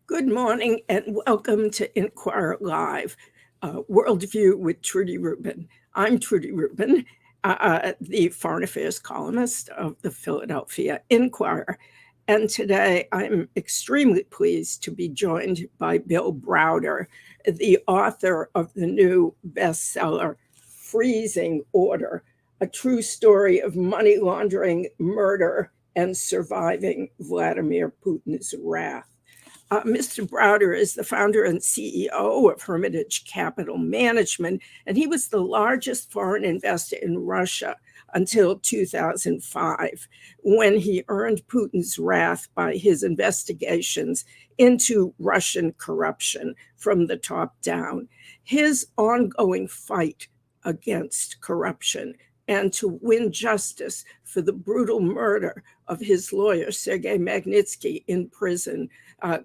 Good morning and welcome to Inquirer Live, Worldview with Trudy Rubin. I'm Trudy Rubin, the foreign affairs columnist of the Philadelphia Inquirer. And today I'm extremely pleased to be joined by Bill Browder, the author of the new bestseller, Freezing Order, a true story of money laundering, murder, and surviving Vladimir Putin's wrath. Mr. Browder is the founder and CEO of Hermitage Capital Management, and he was the largest foreign investor in Russia until 2005, when he earned Putin's wrath by his investigations into Russian corruption from the top down. His ongoing fight against corruption and to win justice for the brutal murder of his lawyer, Sergei Magnitsky, in prison,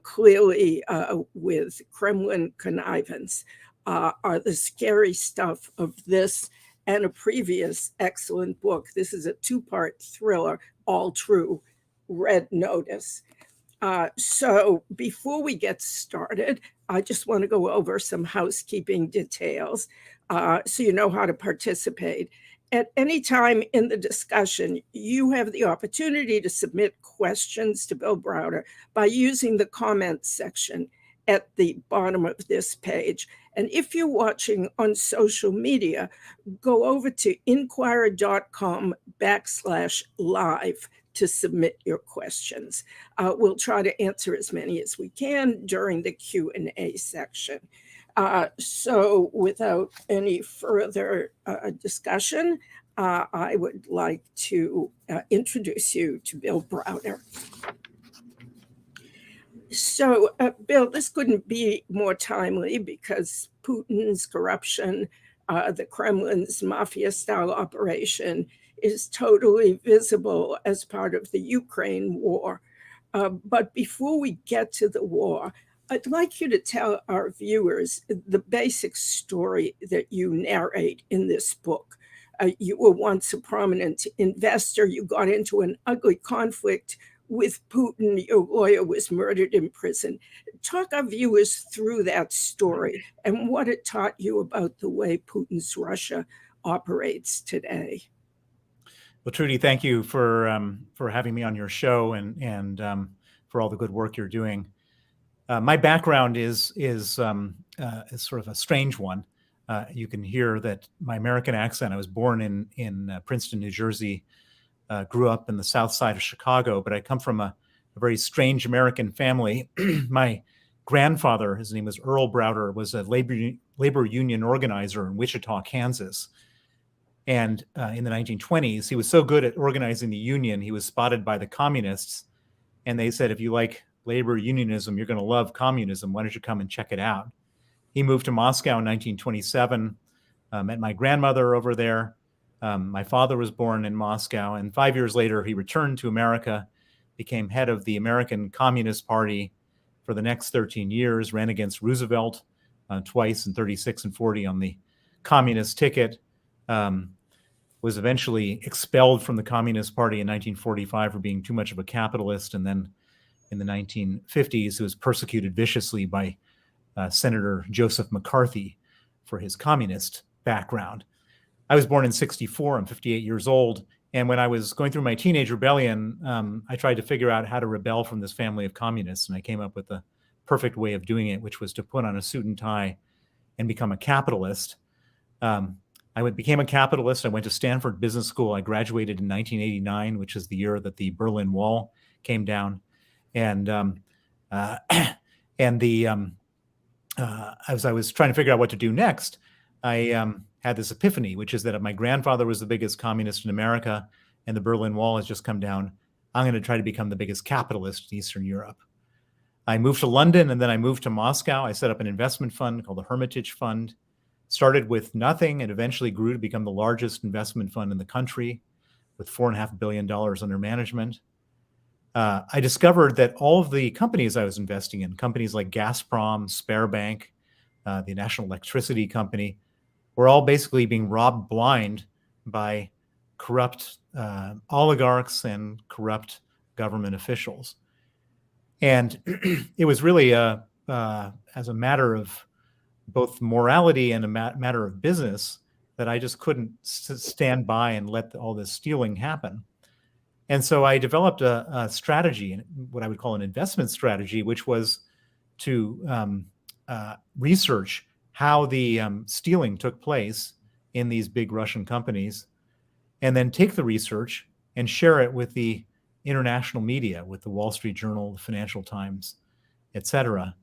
clearly with Kremlin connivance, are the scary stuff of this and a previous excellent book. This is a two-part thriller, All True, Red Notice. So before we get started, I just want to go over some housekeeping details so you know how to participate. At any time in the discussion, you have the opportunity to submit questions to Bill Browder by using the comments section at the bottom of this page. And if you're watching on social media, go over to inquirer.com/live to submit your questions. We'll try to answer as many as we can during the Q&A section. So without any further discussion, I would like to introduce you to Bill Browder. So, Bill, this couldn't be more timely because Putin's corruption, the Kremlin's mafia-style operation, is totally visible as part of the Ukraine war. But before we get to the war, I'd like you to tell our viewers the basic story that you narrate in this book. You were once a prominent investor. You got into an ugly conflict with Putin. Your lawyer was murdered in prison. Talk our viewers through that story and what it taught you about the way Putin's Russia operates today. Well, Trudy, thank you for having me on your show and for all the good work you're doing. My background is sort of a strange one. You can hear that my American accent. I was born in Princeton, New Jersey, grew up in the south side of Chicago, but I come from a very strange American family. My grandfather, his name was Earl Browder, was a labor union organizer in Wichita, Kansas. And in the 1920s, he was so good at organizing the union, he was spotted by the communists. And they said, if you like labor unionism, you're going to love communism. Why don't you come and check it out? He moved to Moscow in 1927, met my grandmother over there. My father was born in Moscow. And 5 years later, he returned to America, became head of the American Communist Party for the next 13 years, ran against Roosevelt twice in 36 and 40 on the communist ticket, was eventually expelled from the Communist Party in 1945 for being too much of a capitalist. And then in the 1950s, he was persecuted viciously by Senator Joseph McCarthy for his communist background. I was born in 1964. I'm 58 years old. And when I was going through my teenage rebellion, I tried to figure out how to rebel from this family of communists. And I came up with the perfect way of doing it, which was to put on a suit and tie and become a capitalist. I became a capitalist. I went to Stanford Business School. I graduated in 1989, which is the year that the Berlin Wall came down. And as I was trying to figure out what to do next, I had this epiphany, which is that if my grandfather was the biggest communist in America and the Berlin Wall has just come down, I'm going to try to become the biggest capitalist in Eastern Europe. I moved to London and then I moved to Moscow. I set up an investment fund called the Hermitage Fund, started with nothing and eventually grew to become the largest investment fund in the country with $4.5 billion under management. I discovered that all of the companies I was investing in, companies like Gazprom, Sberbank, the National Electricity Company, were all basically being robbed blind by corrupt oligarchs and corrupt government officials. And it was really as a matter of both morality and a matter of business that I just couldn't stand by and let all this stealing happen. And so I developed a strategy, what I would call an investment strategy, which was to research how the stealing took place in these big Russian companies, and then take the research and share it with the international media, with the Wall Street Journal, the Financial Times, et cetera.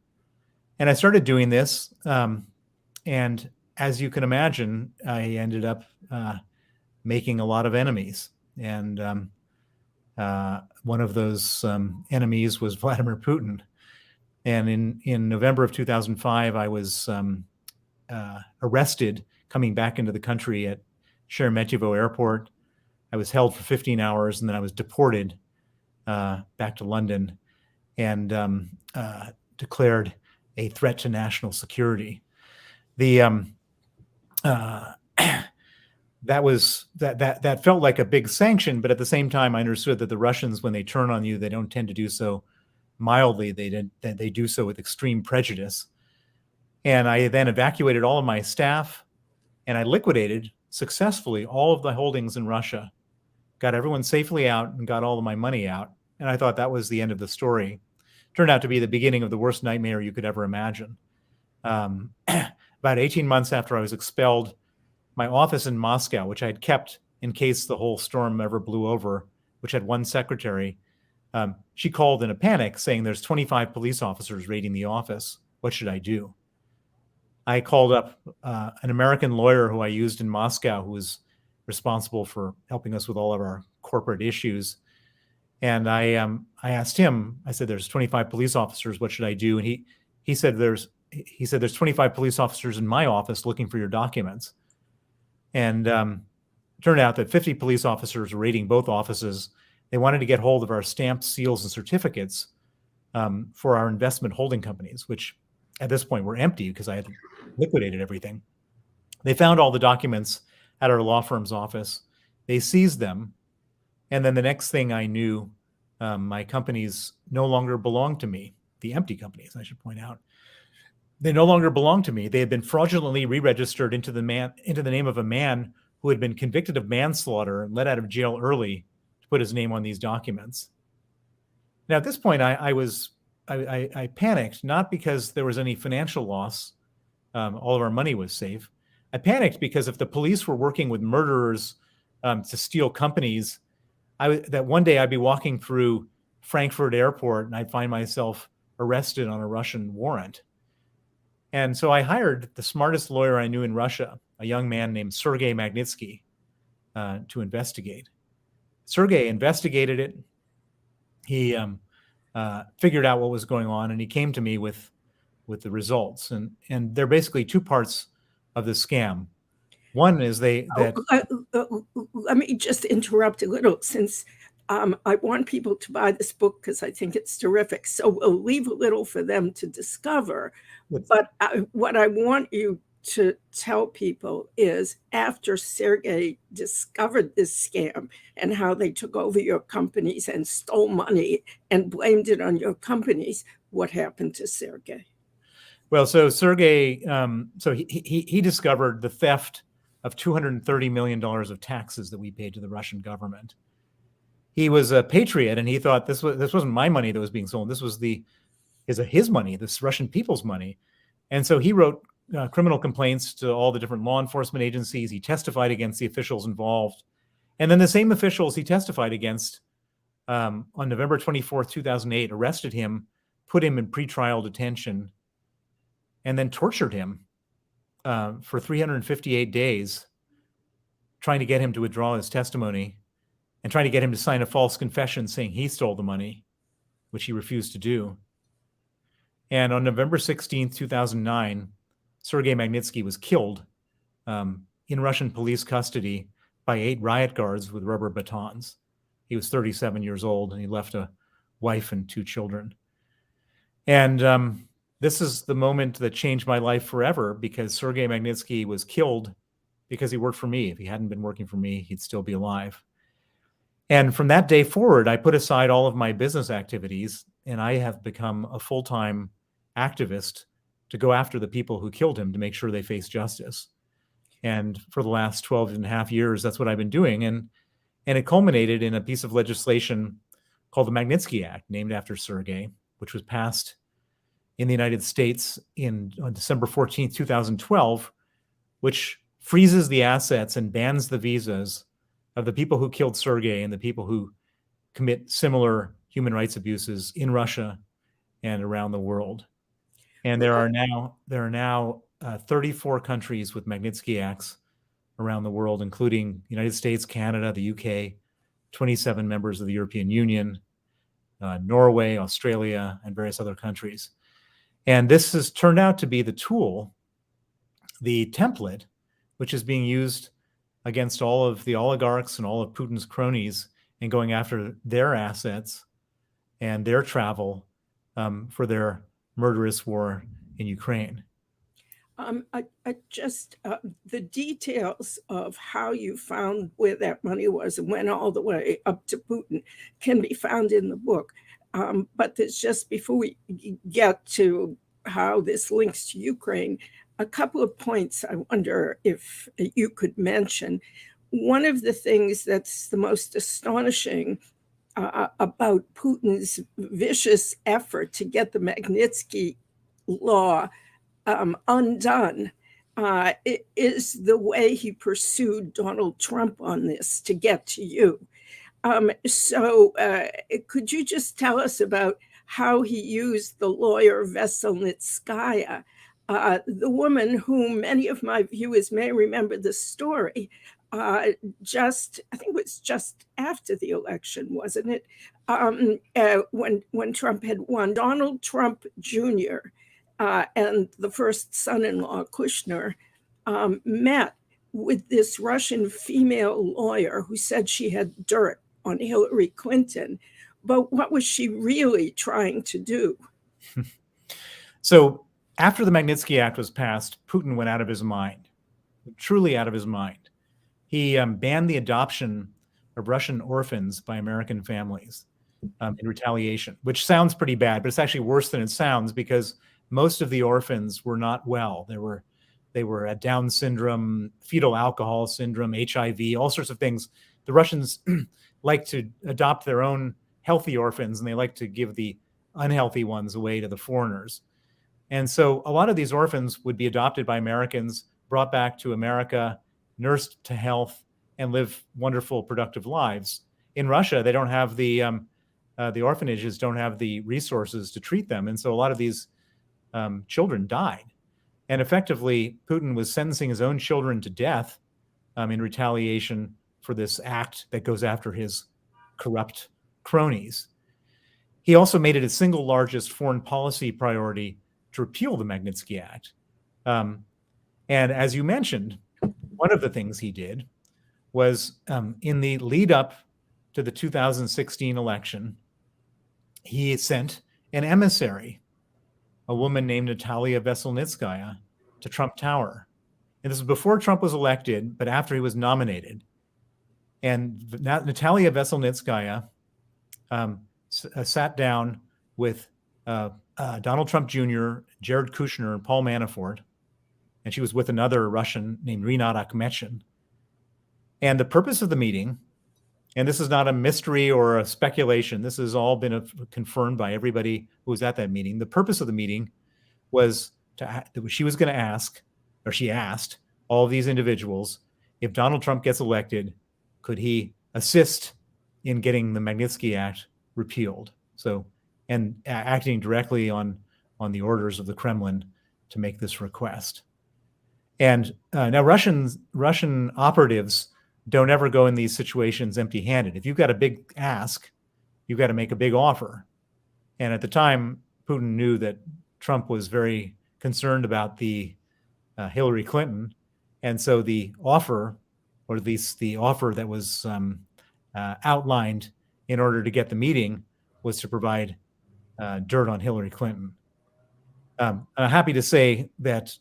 And I started doing this. And as you can imagine, I ended up making a lot of enemies. And one of those enemies was Vladimir Putin. And in November of 2005, I was arrested coming back into the country at Sheremetyevo Airport. I was held for 15 hours, and then I was deported back to London and declared a threat to national security. That felt like a big sanction, but at the same time, I understood that the Russians, when they turn on you, they don't tend to do so mildly. They do so with extreme prejudice. And I then evacuated all of my staff, and I liquidated successfully all of the holdings in Russia, got everyone safely out, and got all of my money out. And I thought that was the end of the story. Turned out to be the beginning of the worst nightmare you could ever imagine. About 18 months after I was expelled, my office in Moscow, which I had kept in case the whole storm ever blew over, which had one secretary, she called in a panic saying, "There's 25 police officers raiding the office. What should I do?" I called up an American lawyer who I used in Moscow, who was responsible for helping us with all of our corporate issues. And I asked him, I said, "There's 25 police officers. What should I do?" And he said, there's 25 police officers in my office looking for your documents. And it turned out that 50 police officers were raiding both offices. They wanted to get hold of our stamped seals and certificates for our investment holding companies, which at this point were empty because I had liquidated everything. They found all the documents at our law firm's office. They seized them. And then the next thing I knew, my companies no longer belonged to me. The empty companies, I should point out. They no longer belonged to me. They had been fraudulently re-registered into the name of a man who had been convicted of manslaughter and let out of jail early to put his name on these documents. Now, at this point, I panicked, not because there was any financial loss. All of our money was safe. I panicked because if the police were working with murderers to steal companies, that one day I'd be walking through Frankfurt Airport and I'd find myself arrested on a Russian warrant. And so I hired the smartest lawyer I knew in Russia, a young man named Sergei Magnitsky, to investigate. Sergei investigated it. He figured out what was going on, and he came to me with the results. And there are basically two parts of the scam. One is let me just interrupt a little, since I want people to buy this book because I think it's terrific. So we'll leave a little for them to discover. But what I want you to tell people is, after Sergei discovered this scam and how they took over your companies and stole money and blamed it on your companies, what happened to Sergei? Well, so Sergei, he discovered the theft of $230 million of taxes that we paid to the Russian government. He was a patriot, and he thought this wasn't my money that was being stolen. This was his money, this Russian people's money. And so he wrote criminal complaints to all the different law enforcement agencies. He testified against the officials involved. And then the same officials he testified against on November 24th, 2008, arrested him, put him in pretrial detention, and then tortured him for 358 days, trying to get him to withdraw his testimony and trying to get him to sign a false confession saying he stole the money, which he refused to do. And on November 16th, 2009, Sergei Magnitsky was killed in Russian police custody by 8 riot guards with rubber batons. He was 37 years old, and he left a wife and 2 children. And this is the moment that changed my life forever, because Sergei Magnitsky was killed because he worked for me. If he hadn't been working for me, he'd still be alive. And from that day forward, I put aside all of my business activities, and I have become a full-time activist to go after the people who killed him to make sure they face justice. And for the last 12 and a half years, that's what I've been doing. And it culminated in a piece of legislation called the Magnitsky Act, named after Sergei, which was passed in the United States on December 14th, 2012, which freezes the assets and bans the visas of the people who killed Sergei and the people who commit similar human rights abuses in Russia and around the world. And there are now 34 countries with Magnitsky Acts around the world, including the United States, Canada, the UK, 27 members of the European Union, Norway, Australia, and various other countries. And this has turned out to be the tool, the template, which is being used against all of the oligarchs and all of Putin's cronies and going after their assets and their travel for their murderous war in Ukraine. The details of how you found where that money was and went all the way up to Putin can be found in the book. But there's just, before we get to how this links to Ukraine, a couple of points I wonder if you could mention. One of the things that's the most astonishing about Putin's vicious effort to get the Magnitsky law undone is the way he pursued Donald Trump on this to get to you. So could you just tell us about how he used the lawyer Veselnitskaya, the woman whom many of my viewers may remember the story, I think it was just after the election, wasn't it? When Trump had won, Donald Trump Jr. And the first son-in-law, Kushner, met with this Russian female lawyer who said she had dirt on Hillary Clinton. But what was she really trying to do? So after the Magnitsky Act was passed, Putin went out of his mind, truly out of his mind. He banned the adoption of Russian orphans by American families in retaliation, which sounds pretty bad, but it's actually worse than it sounds, because most of the orphans were not well. They were at Down syndrome, fetal alcohol syndrome, HIV, all sorts of things. The Russians like to adopt their own healthy orphans, and they like to give the unhealthy ones away to the foreigners. And so a lot of these orphans would be adopted by Americans, brought back to America, nursed to health, and live wonderful, productive lives. In Russia, they don't have the orphanages don't have the resources to treat them, and so a lot of these children died. And effectively, Putin was sentencing his own children to death in retaliation for this act that goes after his corrupt cronies. He also made it his single largest foreign policy priority to repeal the Magnitsky Act. And as you mentioned, one of the things he did was in the lead up to the 2016 election, he sent an emissary, a woman named Natalia Veselnitskaya, to Trump Tower. And this was before Trump was elected, but after he was nominated. And Natalia Veselnitskaya sat down with Donald Trump Jr., Jared Kushner, and Paul Manafort. And she was with another Russian named Rinat Akhmetshin. And the purpose of the meeting, and this is not a mystery or a speculation, this has all been confirmed by everybody who was at that meeting. The purpose of the meeting was she was going to ask, or she asked all of these individuals, if Donald Trump gets elected, could he assist in getting the Magnitsky Act repealed? So, and acting directly on the orders of the Kremlin to make this request. And now Russian operatives don't ever go in these situations empty-handed. If you've got a big ask, you've got to make a big offer. And at the time, Putin knew that Trump was very concerned about the Hillary Clinton. And so the offer, or at least the offer that was outlined in order to get the meeting, was to provide dirt on Hillary Clinton. I'm happy to say that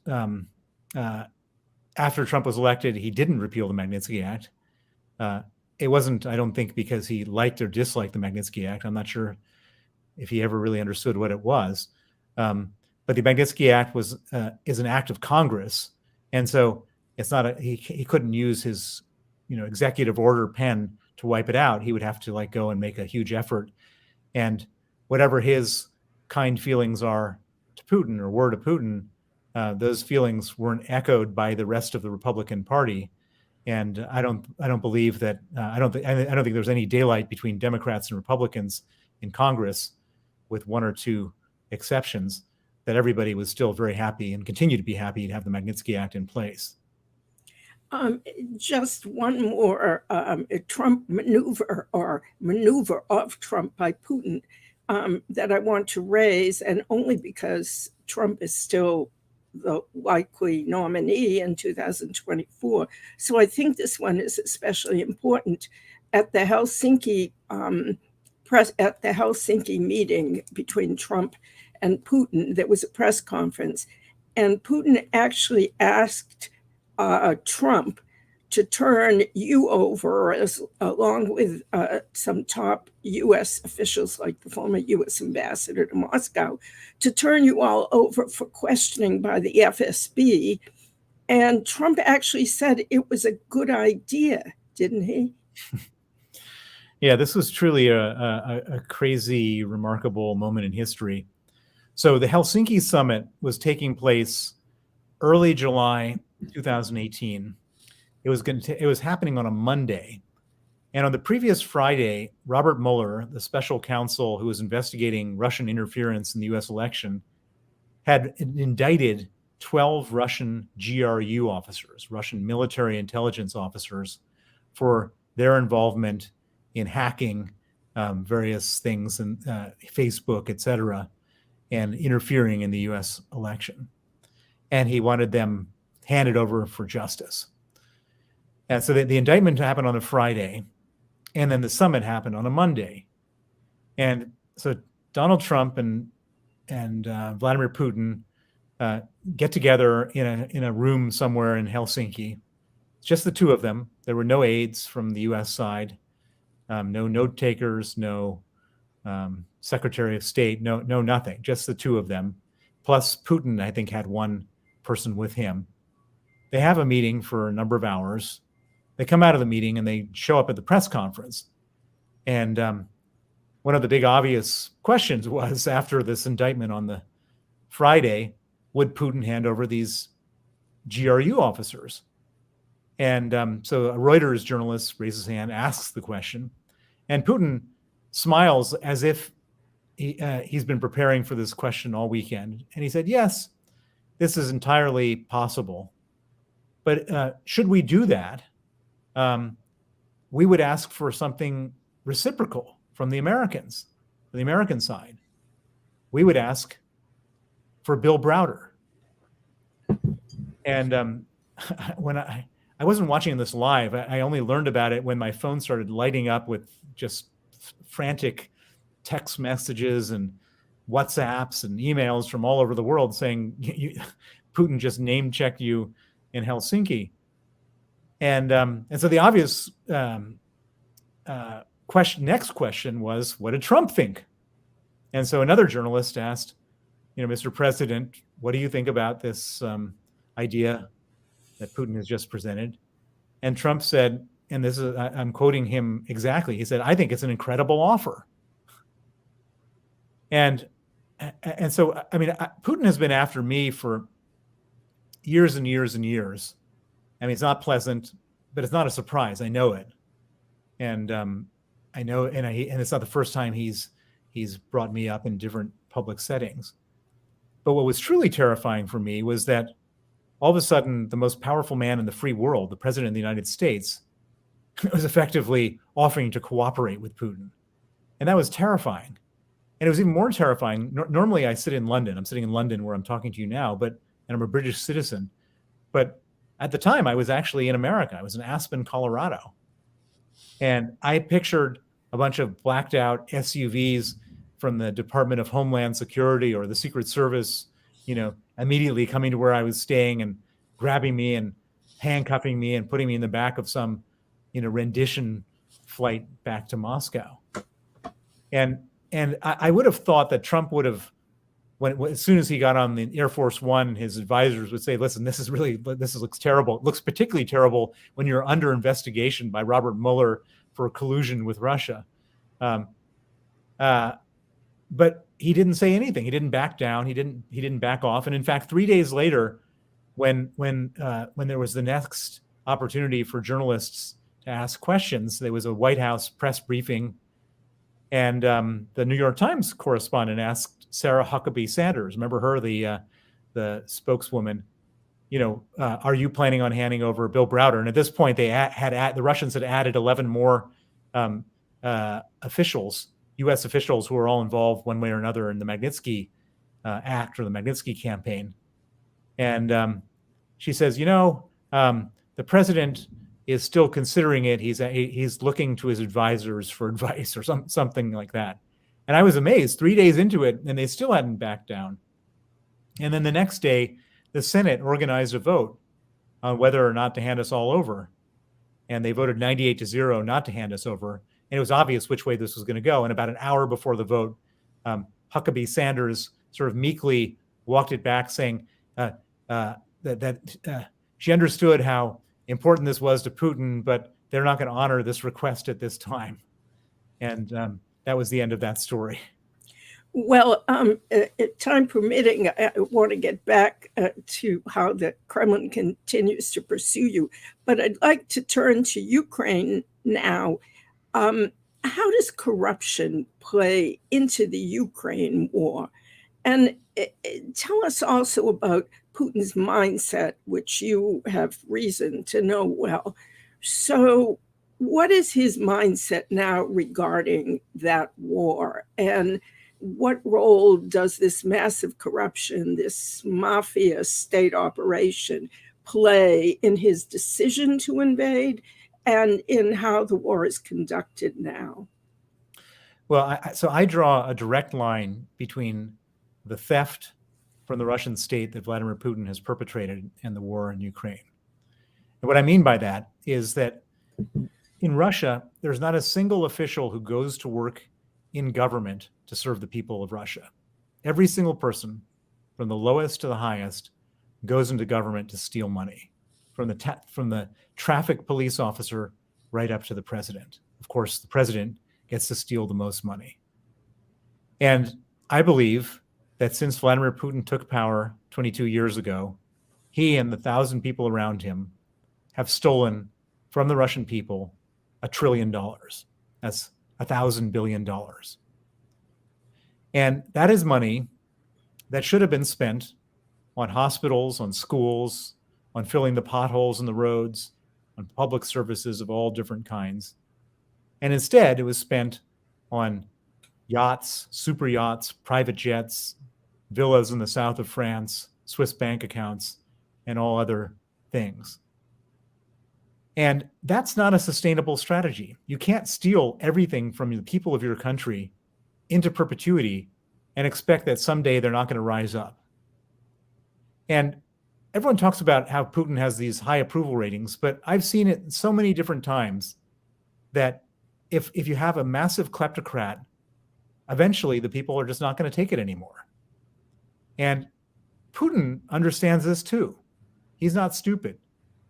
after Trump was elected, he didn't repeal the Magnitsky Act. it wasn't, I don't think, because he liked or disliked the Magnitsky Act. I'm not sure if he ever really understood what it was. But the Magnitsky Act is an act of Congress, and so it's not he couldn't use his executive order pen to wipe it out. He would have to go and make a huge effort, and whatever his kind feelings are to Putin or were to Putin, those feelings weren't echoed by the rest of the Republican Party. And I don't believe that I don't think there's any daylight between Democrats and Republicans in Congress, with one or two exceptions, that everybody was still very happy and continue to be happy to have the Magnitsky Act in place. Just one more Trump maneuver of Trump by Putin that I want to raise, and only because Trump is still the likely nominee in 2024. So I think this one is especially important. At the Helsinki meeting between Trump and Putin, there was a press conference, and Putin actually asked Trump to turn you over, along with some top U.S. officials, like the former U.S. ambassador to Moscow, to turn you all over for questioning by the FSB. And Trump actually said it was a good idea, didn't he? Yeah, this was truly a crazy, remarkable moment in history. So the Helsinki summit was taking place early July 2018. It was happening on a Monday. And on the previous Friday, Robert Mueller, the special counsel who was investigating Russian interference in the US election, had indicted 12 Russian GRU officers, Russian military intelligence officers, for their involvement in hacking various things, and Facebook, et cetera, and interfering in the US election. And he wanted them handed over for justice. And so the indictment happened on a Friday, and then the summit happened on a Monday. And so Donald Trump and Vladimir Putin get together in a room somewhere in Helsinki. It's just the two of them. There were no aides from the U.S. side, no note takers, no Secretary of State, no nothing. Just the two of them. Plus Putin, I think, had one person with him. They have a meeting for a number of hours. They come out of the meeting and they show up at the press conference. And one of the big obvious questions was, after this indictment on the Friday, would Putin hand over these GRU officers? And so a Reuters journalist raises his hand, asks the question, and Putin smiles as if he's been preparing for this question all weekend. And he said, yes, this is entirely possible. But should we do that, we would ask for something reciprocal from the Americans, from the American side. We would ask for Bill Browder. And when I wasn't watching this live, I only learned about it when my phone started lighting up with just frantic text messages and WhatsApps and emails from all over the world saying Putin just name-checked you in Helsinki. And so the obvious next question was, what did Trump think? And so another journalist asked, Mr. President, what do you think about this idea that Putin has just presented? And Trump said, and this is, I'm quoting him exactly, he said, I think it's an incredible offer. And so, I mean, Putin has been after me for years and years and years. I mean, it's not pleasant, but it's not a surprise. I know it. And I know, and it's not the first time he's brought me up in different public settings. But what was truly terrifying for me was that all of a sudden, the most powerful man in the free world, the president of the United States, was effectively offering to cooperate with Putin. And that was terrifying. And it was even more terrifying. Normally, I sit in London. I'm sitting in London where I'm talking to you now, and I'm a British citizen. But at the time, I was actually in America. I was in Aspen, Colorado. And I pictured a bunch of blacked out SUVs from the Department of Homeland Security or the Secret Service, immediately coming to where I was staying and grabbing me and handcuffing me and putting me in the back of some, rendition flight back to Moscow. And I would have thought that Trump would have, as soon as he got on the Air Force One, his advisors would say, listen, this looks terrible. It looks particularly terrible when you're under investigation by Robert Mueller for collusion with Russia. But he didn't say anything. He didn't back down. He didn't back off. And in fact, 3 days later, when there was the next opportunity for journalists to ask questions, there was a White House press briefing, and the New York Times correspondent asked Sarah Huckabee Sanders, remember her, the spokeswoman, are you planning on handing over Bill Browder? And at this point, the Russians had added 11 more officials, U.S. officials, who were all involved one way or another in the Magnitsky Act or the Magnitsky campaign. And she says, the president is still considering it. He's looking to his advisors for advice or something like that. And I was amazed, 3 days into it, and they still hadn't backed down. And then the next day, the Senate organized a vote on whether or not to hand us all over. And they voted 98-0 not to hand us over. And it was obvious which way this was going to go. And about an hour before the vote, Huckabee Sanders sort of meekly walked it back, saying that she understood how important this was to Putin, but they're not going to honor this request at this time. And that was the end of that story. Well, time permitting, I want to get back to how the Kremlin continues to pursue you. But I'd like to turn to Ukraine now. How does corruption play into the Ukraine war? And tell us also about Putin's mindset, which you have reason to know well. So what is his mindset now regarding that war? And what role does this massive corruption, this mafia state operation, play in his decision to invade and in how the war is conducted now? Well, so I draw a direct line between the theft from the Russian state that Vladimir Putin has perpetrated and the war in Ukraine. And what I mean by that is that in Russia, there's not a single official who goes to work in government to serve the people of Russia. Every single person, from the lowest to the highest, goes into government to steal money, from the traffic police officer right up to the president. Of course, the president gets to steal the most money. And I believe that since Vladimir Putin took power 22 years ago, he and the 1,000 people around him have stolen from the Russian people $1 trillion. That's $1,000 billion. And that is money that should have been spent on hospitals, on schools, on filling the potholes in the roads, on public services of all different kinds. And instead, it was spent on yachts, super yachts, private jets, villas in the south of France, Swiss bank accounts, and all other things. And that's not a sustainable strategy. You can't steal everything from the people of your country into perpetuity and expect that someday they're not going to rise up. And everyone talks about how Putin has these high approval ratings, but I've seen it so many different times that if you have a massive kleptocrat, eventually the people are just not going to take it anymore. And Putin understands this too. He's not stupid.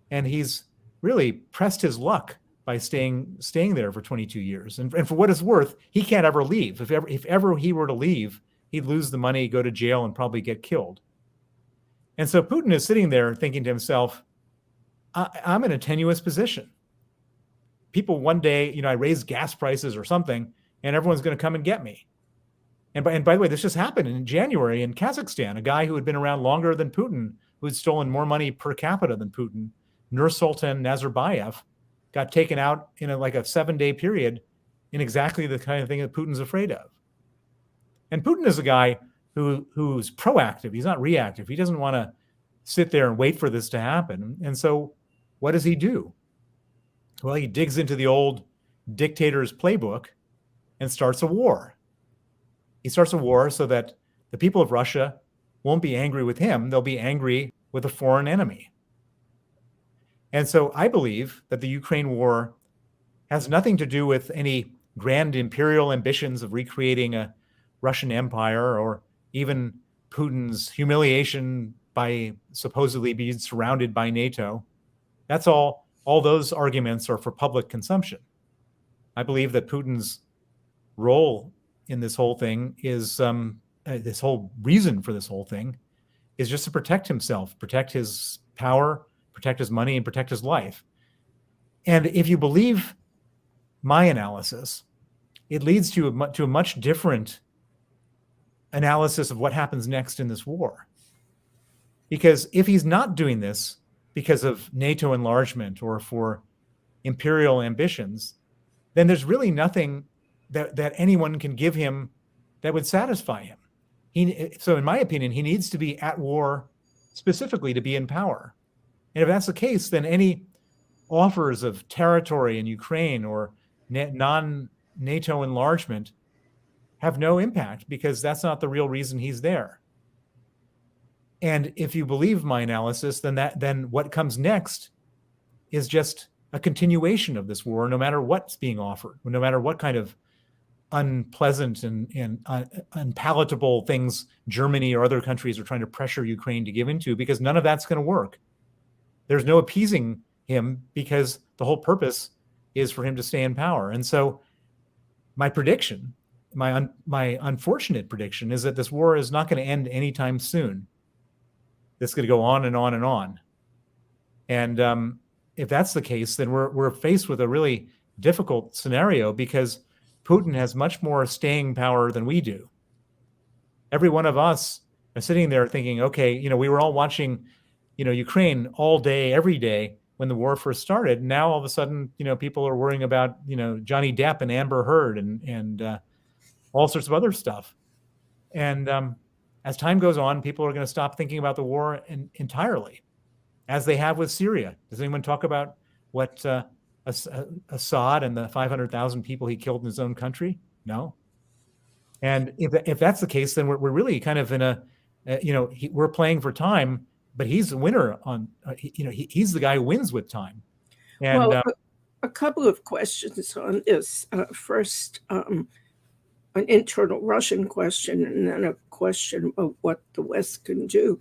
And he's really pressed his luck by staying there for 22 years. And for what it's worth, he can't ever leave. If ever he were to leave, he'd lose the money, go to jail, and probably get killed. And so Putin is sitting there thinking to himself, I'm in a tenuous position. People one day, I raise gas prices or something, and everyone's going to come and get me. And by the way, this just happened in January in Kazakhstan. A guy who had been around longer than Putin, who had stolen more money per capita than Putin, Nursultan Nazarbayev, got taken out in a 7-day period in exactly the kind of thing that Putin's afraid of. And Putin is a guy who's proactive. He's not reactive. He doesn't want to sit there and wait for this to happen. And so what does he do? Well, he digs into the old dictator's playbook and starts a war. He starts a war so that the people of Russia won't be angry with him. They'll be angry with a foreign enemy. And so I believe that the Ukraine war has nothing to do with any grand imperial ambitions of recreating a Russian empire, or even Putin's humiliation by supposedly being surrounded by NATO. That's all those arguments are for public consumption. I believe that Putin's role in this whole thing is, this whole reason for this whole thing is just to protect himself, protect his power, protect his money, and protect his life. And if you believe my analysis, it leads to a much different analysis of what happens next in this war. Because if he's not doing this because of NATO enlargement or for imperial ambitions, then there's really nothing that anyone can give him that would satisfy him. So in my opinion, he needs to be at war specifically to be in power. And if that's the case, then any offers of territory in Ukraine or non-NATO enlargement have no impact, because that's not the real reason he's there. And if you believe my analysis, then what comes next is just a continuation of this war, no matter what's being offered, no matter what kind of unpleasant and unpalatable things Germany or other countries are trying to pressure Ukraine to give into, because none of that's going to work. There's no appeasing him, because the whole purpose is for him to stay in power. And so my prediction, my unfortunate prediction, is that this war is not going to end anytime soon. It's going to go on and on and on. And if that's the case, then we're faced with a really difficult scenario, because Putin has much more staying power than we do. Every one of us are sitting there thinking, okay, we were all watching, Ukraine all day, every day when the war first started. Now all of a sudden, people are worrying about, Johnny Depp and Amber Heard and all sorts of other stuff. And as time goes on, people are going to stop thinking about the war entirely, as they have with Syria. Does anyone talk about what Assad and the 500,000 people he killed in his own country? No. And if that's the case, then we're really kind of in we're playing for time, but he's the winner on, he's the guy who wins with time. And well, a couple of questions on this. First, an internal Russian question, and then a question of what the West can do.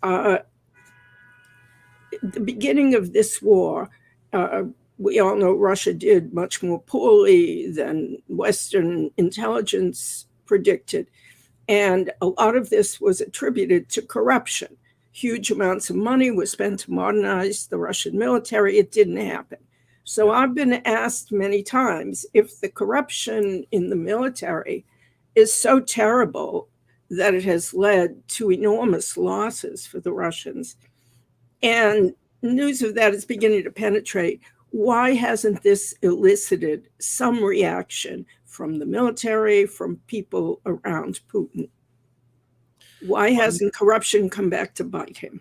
At the beginning of this war, we all know Russia did much more poorly than Western intelligence predicted. And a lot of this was attributed to corruption. Huge amounts of money was spent to modernize the Russian military. It didn't happen. So I've been asked many times if the corruption in the military is so terrible that it has led to enormous losses for the Russians. And news of that is beginning to penetrate. Why hasn't this elicited some reaction from the military, from people around Putin? Why hasn't corruption come back to bite him?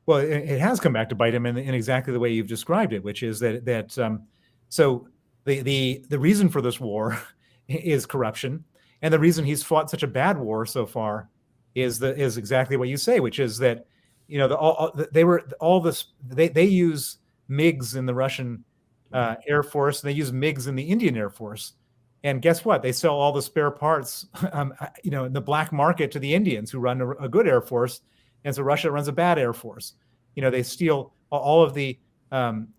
Well, it has come back to bite him in exactly the way you've described it, which is that so the reason for this war is corruption, and the reason he's fought such a bad war so far is exactly what you say, which is that they use MiGs in the Russian Air Force, and they use MiGs in the Indian Air Force. And guess what? They sell all the spare parts, in the black market to the Indians, who run a good Air Force. And so Russia runs a bad Air Force. They steal all of the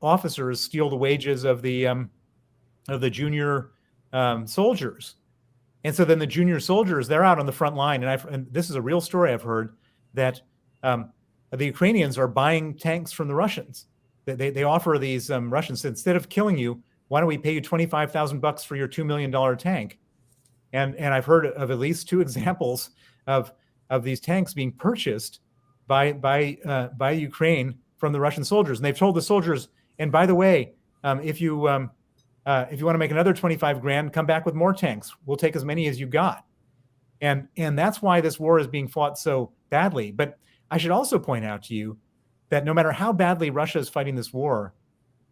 officers, steal the wages of the junior soldiers. And so then the junior soldiers, they're out on the front line. And this is a real story I've heard, that the Ukrainians are buying tanks from the Russians. They offer these Russians, instead of killing you, why don't we pay you $25,000 for your $2 million tank? And I've heard of at least two examples of these tanks being purchased by Ukraine from the Russian soldiers. And they've told the soldiers, and by the way, if you want to make another 25 grand, come back with more tanks. We'll take as many as you got. And that's why this war is being fought so badly. But I should also point out to you that no matter how badly Russia is fighting this war,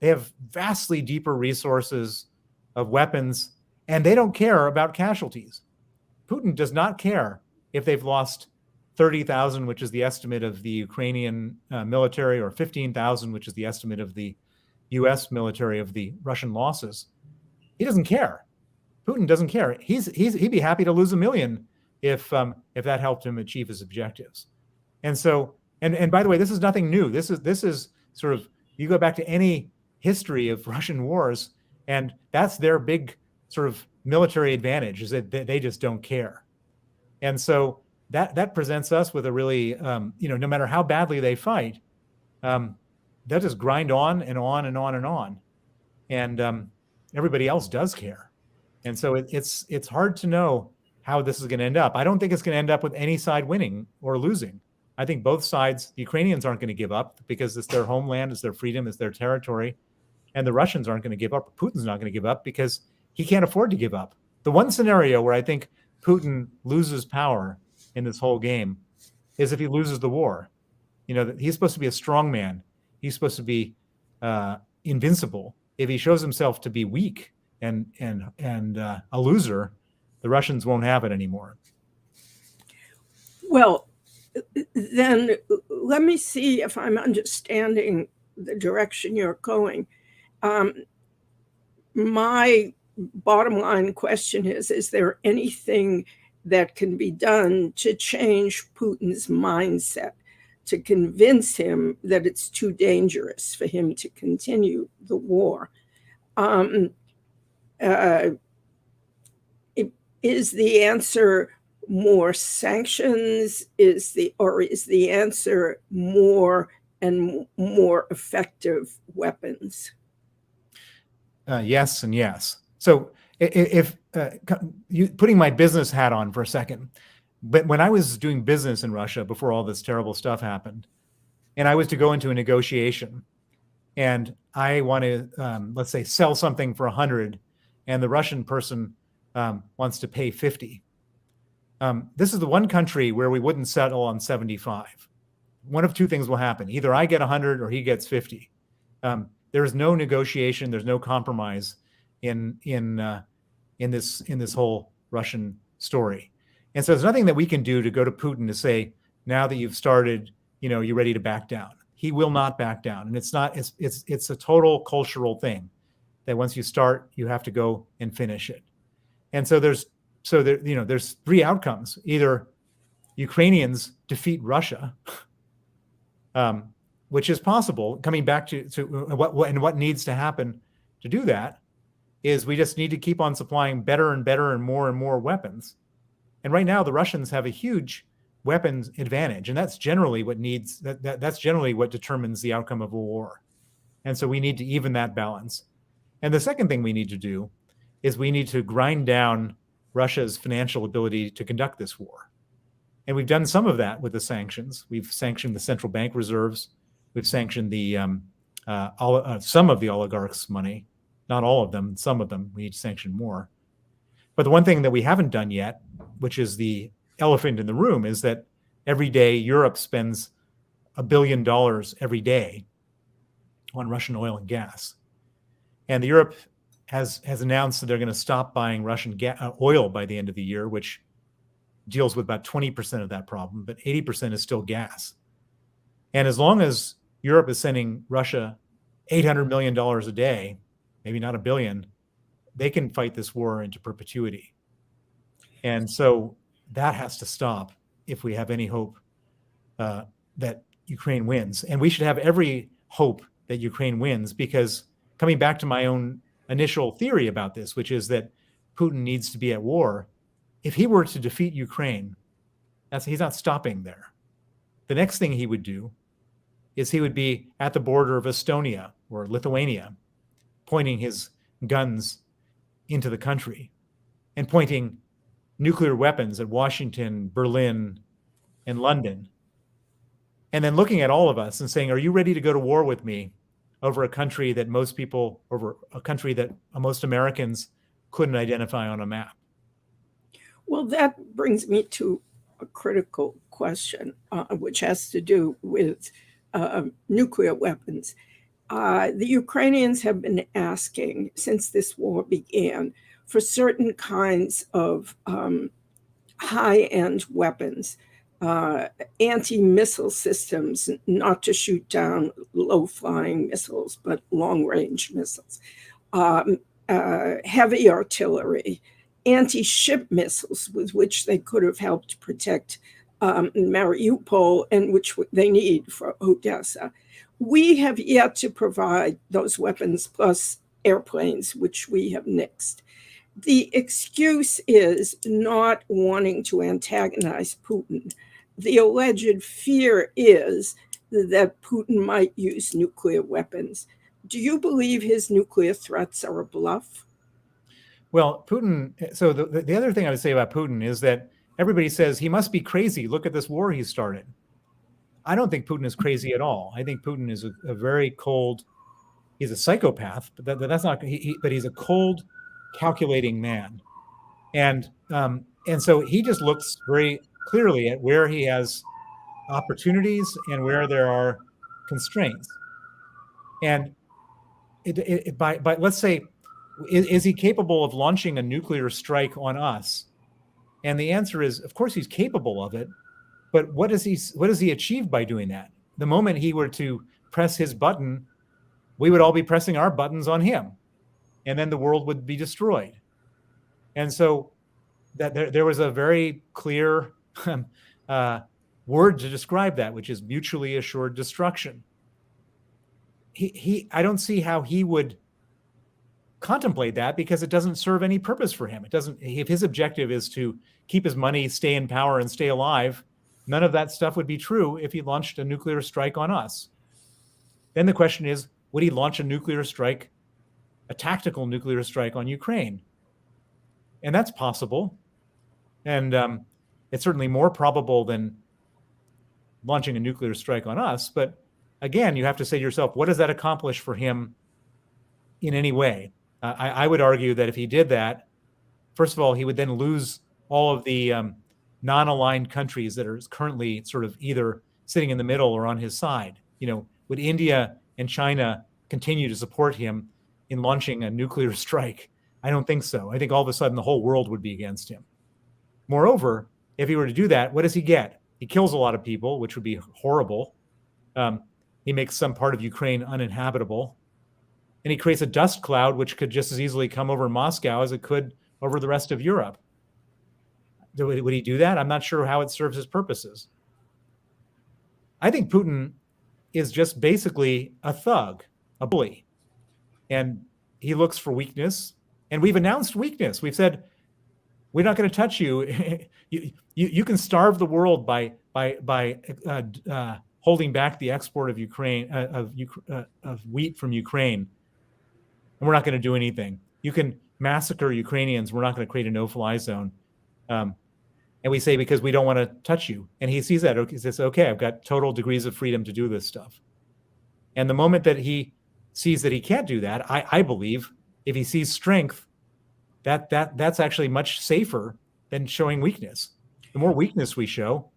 they have vastly deeper resources of weapons, and they don't care about casualties. Putin does not care if they've lost 30,000, which is the estimate of the Ukrainian military, or 15,000, which is the estimate of the U.S. military of the Russian losses, he doesn't care. Putin doesn't care. He'd be happy to lose 1 million if that helped him achieve his objectives. And so, and by the way, this is nothing new. This is sort of, you go back to any history of Russian wars, and that's their big sort of military advantage, is that they just don't care. And so that presents us with a really, no matter how badly they fight, they'll just grind on and on and on and on. And everybody else does care. And so it's hard to know how this is going to end up. I don't think it's going to end up with any side winning or losing. I think both sides, the Ukrainians aren't going to give up because it's their homeland, it's their freedom, it's their territory. And the Russians aren't going to give up. Putin's not going to give up because he can't afford to give up. The one scenario where I think Putin loses power in this whole game is if he loses the war. He's supposed to be a strong man. He's supposed to be invincible. If he shows himself to be weak and a loser, the Russians won't have it anymore. Well, then let me see if I'm understanding the direction you're going. My bottom line question is there anything that can be done to change Putin's mindset, to convince him that it's too dangerous for him to continue the war? Is the answer more sanctions? Is the answer more and more effective weapons? Yes and yes. So if putting my business hat on for a second, but when I was doing business in Russia before all this terrible stuff happened, and I was to go into a negotiation, and I want to, let's say, sell something for 100, and the Russian person wants to pay 50. This is the one country where we wouldn't settle on 75. One of two things will happen: either I get 100 or he gets 50. There is no negotiation. There's no compromise in this whole Russian story. And so there's nothing that we can do to go to Putin to say, now that you've started, you're ready to back down. He will not back down. And it's a total cultural thing that once you start, you have to go and finish it. And so there's 3 outcomes. Either Ukrainians defeat Russia, which is possible. Coming back to what needs to happen to do that is we just need to keep on supplying better and better and more weapons. And right now, the Russians have a huge weapons advantage, and that's generally that's generally what determines the outcome of a war. And so we need to even that balance. And the second thing we need to do is we need to grind down Russia's financial ability to conduct this war. And we've done some of that with the sanctions. We've sanctioned the central bank reserves. We've sanctioned some of the oligarchs' money, not all of them, some of them. We need to sanction more. But the one thing that we haven't done yet, which is the elephant in the room, is that every day Europe spends $1 billion every day on Russian oil and gas. And Europe has announced that they're going to stop buying Russian oil by the end of the year, which deals with about 20% of that problem, but 80% is still gas. And as long as Europe is sending Russia $800 million a day, maybe not $1 billion, they can fight this war into perpetuity. And so that has to stop if we have any hope that Ukraine wins. And we should have every hope that Ukraine wins, because coming back to my own initial theory about this, which is that Putin needs to be at war, if he were to defeat Ukraine, he's not stopping there. The next thing he would do is he would be at the border of Estonia or Lithuania, pointing his guns into the country and pointing nuclear weapons at Washington, Berlin, and London, and then looking at all of us and saying, are you ready to go to war with me over a country that most Americans couldn't identify on a map? Well, that brings me to a critical question, which has to do with nuclear weapons. The Ukrainians have been asking since this war began for certain kinds of high-end weapons anti-missile systems, not to shoot down low-flying missiles, but long-range missiles, heavy artillery, anti-ship missiles with which they could have helped protect Mariupol and which they need for Odessa. We have yet to provide those weapons plus airplanes, which we have nixed. The excuse is not wanting to antagonize Putin. The alleged fear is that Putin might use nuclear weapons. Do you believe his nuclear threats are a bluff? Well, Putin, so the other thing I would say about Putin is that everybody says he must be crazy. Look at this war he started. I don't think Putin is crazy at all. I think Putin is a very cold, he's a psychopath, but that's not, but he's a cold, calculating man. And so he just looks very clearly at where he has opportunities and where there are constraints. And by let's say, is he capable of launching a nuclear strike on us? And the answer is, of course, he's capable of it. But what does he achieve by doing that? The moment he were to press his button, we would all be pressing our buttons on him, and then the world would be destroyed. And so that there was a very clear word to describe that, which is mutually assured destruction. I don't see how he would contemplate that, because it doesn't serve any purpose for him. It doesn't. If his objective is to keep his money, stay in power, and stay alive, none of that stuff would be true if he launched a nuclear strike on us. Then the question is, would he launch a nuclear strike, a tactical nuclear strike on Ukraine? And that's possible. And it's certainly more probable than launching a nuclear strike on us. But again, you have to say to yourself, what does that accomplish for him in any way? I would argue that if he did that, first of all, he would then lose all of the non-aligned countries that are currently sort of either sitting in the middle or on his side. Would India and China continue to support him in launching a nuclear strike? I don't think so. I think all of a sudden the whole world would be against him. Moreover, if he were to do that, what does he get? He kills a lot of people, which would be horrible. He makes some part of Ukraine uninhabitable. And he creates a dust cloud, which could just as easily come over Moscow as it could over the rest of Europe. Would he do that? I'm not sure how it serves his purposes. I think Putin is just basically a thug, a bully. And he looks for weakness. And we've announced weakness. We've said, we're not going to touch you. You can starve the world by holding back the export of Ukraine of wheat from Ukraine, and we're not going to do anything. You can massacre Ukrainians. We're not going to create a no-fly zone. And we say, because we don't want to touch you. And he sees that. He says, okay, I've got total degrees of freedom to do this stuff. And the moment that he sees that he can't do that, I believe, if he sees strength, that's actually much safer than showing weakness. The more weakness we show,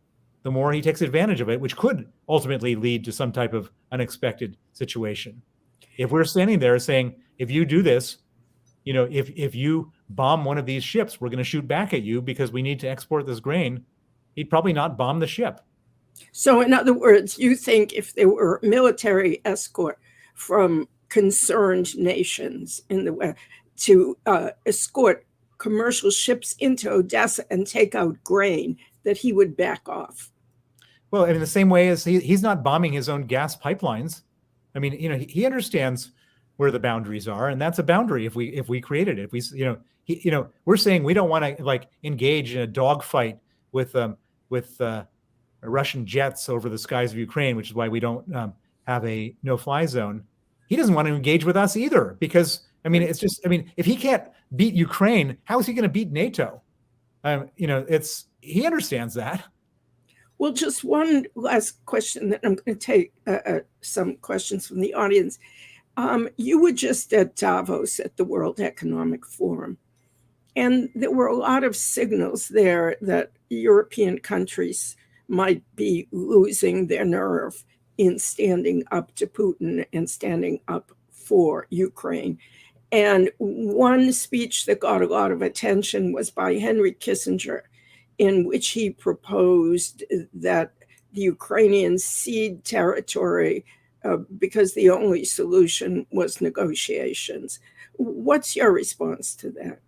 the more he takes advantage of it, which could ultimately lead to some type of unexpected situation. If we're standing there saying, if you do this, if you bomb one of these ships, we're going to shoot back at you because we need to export this grain, he'd probably not bomb the ship. So in other words, you think if there were military escort from concerned nations in the West to escort commercial ships into Odessa and take out grain, that he would back off? Well, in the same way as he's not bombing his own gas pipelines. I mean, he understands where the boundaries are, and that's a boundary if we created it. If we, we're saying we don't want to engage in a dogfight with Russian jets over the skies of Ukraine, which is why we don't have a no-fly zone. He doesn't want to engage with us either, because if he can't beat Ukraine, how is he going to beat NATO? He understands that. Well, just one last question, that I'm going to take some questions from the audience. You were just at Davos at the World Economic Forum, and there were a lot of signals there that European countries might be losing their nerve in standing up to Putin and standing up for Ukraine. And one speech that got a lot of attention was by Henry Kissinger in which he proposed that the Ukrainians cede territory because the only solution was negotiations. What's your response to that?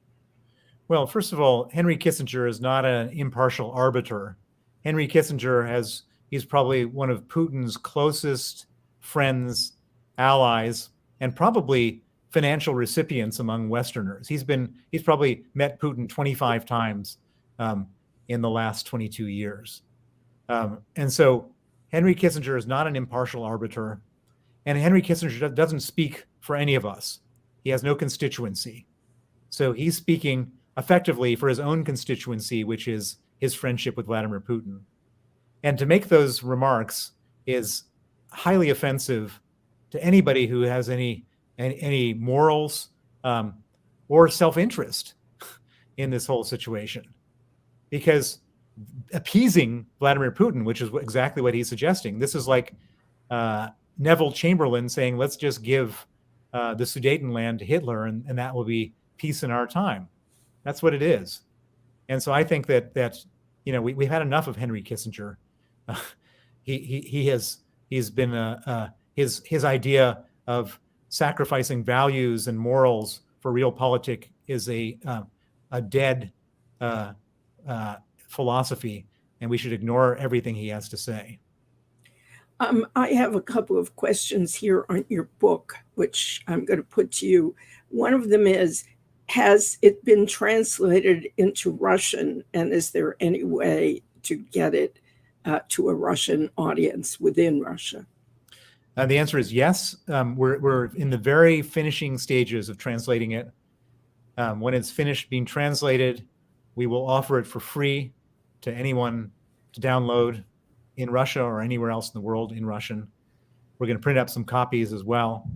Well, first of all, Henry Kissinger is not an impartial arbiter. Henry Kissinger he's probably one of Putin's closest friends, allies, and probably financial recipients among Westerners. He's probably met Putin 25 times in the last 22 years. And so Henry Kissinger is not an impartial arbiter. And Henry Kissinger doesn't speak for any of us. He has no constituency. So he's speaking effectively for his own constituency, which is his friendship with Vladimir Putin. And to make those remarks is highly offensive to anybody who has any morals or self-interest in this whole situation. Because appeasing Vladimir Putin, which is exactly what he's suggesting, this is like Neville Chamberlain saying, let's just give the Sudetenland to Hitler and that will be peace in our time. That's what it is. And so I think that we've had enough of Henry Kissinger. He's been his idea of sacrificing values and morals for realpolitik is a dead philosophy, and we should ignore everything he has to say. I have a couple of questions here on your book, which I'm going to put to you. One of them is, has it been translated into Russian, and is there any way to get it to a Russian audience within Russia? The answer is yes. We're in the very finishing stages of translating it. When it's finished being translated, we will offer it for free to anyone to download in Russia or anywhere else in the world in Russian. We're going to print up some copies as well.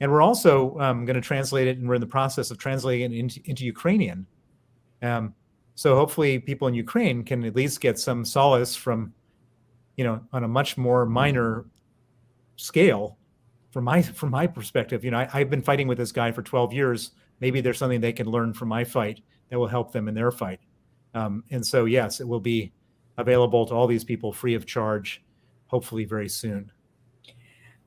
And we're also going to translate it, and we're in the process of translating it into Ukrainian. So hopefully people in Ukraine can at least get some solace from, on a much more minor scale from my perspective. I've been fighting with this guy for 12 years. Maybe there's something they can learn from my fight that will help them in their fight. And so, yes, it will be available to all these people free of charge, hopefully very soon.